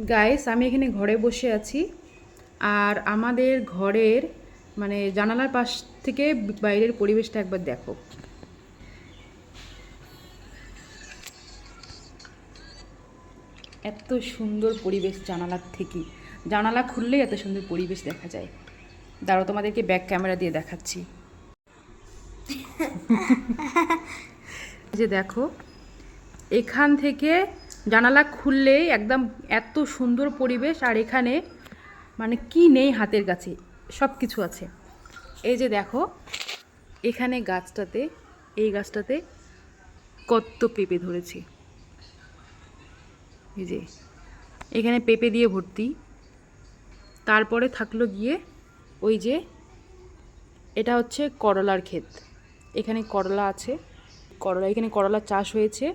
Guys, আমি এখানে ঘরে বসে আছি। আর আমাদের ঘরের মানে জানালার পাশ থেকে বাইরের পরিবেশটা একবার দেখো। এত সুন্দর পরিবেশ জানালার থেকে, জানালা খুললেই এত সুন্দর পরিবেশ দেখা যায়। দাঁড়াও, তোমাদেরকে ব্যাক ক্যামেরা দিয়ে দেখাচ্ছি। যে দেখো, এখান থেকে জানালা খুললেই একদম এত সুন্দর পরিবেশ। আর এখানে মানে কি নেই হাতের কাছে, সব কিছু আছে। এই যে দেখো, এখানে গাছটাতে, এই গাছটাতে কত পেঁপে ধরেছে। এই যে এখানে পেঁপে দিয়ে ভর্তি। তারপরে থাকলো গিয়ে ওই যে, এটা হচ্ছে করলার ক্ষেত। এখানে করলা আছে, করলা, এখানে করলার চাষ হয়েছে।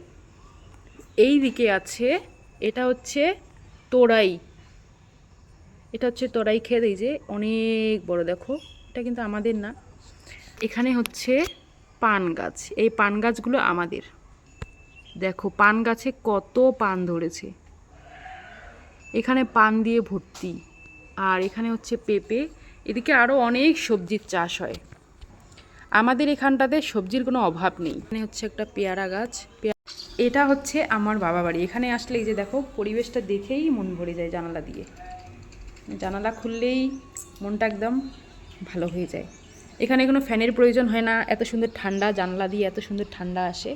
এই দিকে আছে, এটা হচ্ছে তোরাই, এটা হচ্ছে তোরাই ক্ষেত। এই যে অনেক বড়, দেখো, এটা কিন্তু আমাদের না। এখানে হচ্ছে পান গাছ, এই পান গাছগুলো আমাদের। দেখো পান গাছে কত পান ধরেছে, এখানে পান দিয়ে ভর্তি। আর এখানে হচ্ছে পেঁপে। এদিকে আরও অনেক সবজির চাষ হয়। আমাদের এখানটাতে সবজির কোনো অভাব নেই। এখানে হচ্ছে একটা পেয়ারা গাছ। এটা হচ্ছে আমার বাবা বাড়ি। এখানে আসলে এই যে দেখো, পরিবেশটা দেখেই মন ভরে যায়। জানালা দিয়ে, জানালা খুললেই মনটা একদম ভালো হয়ে যায়। এখানে কোনো ফ্যানের প্রয়োজন হয় না, এত সুন্দর ঠান্ডা, জানলা দিয়ে এত সুন্দর ঠান্ডা আসে।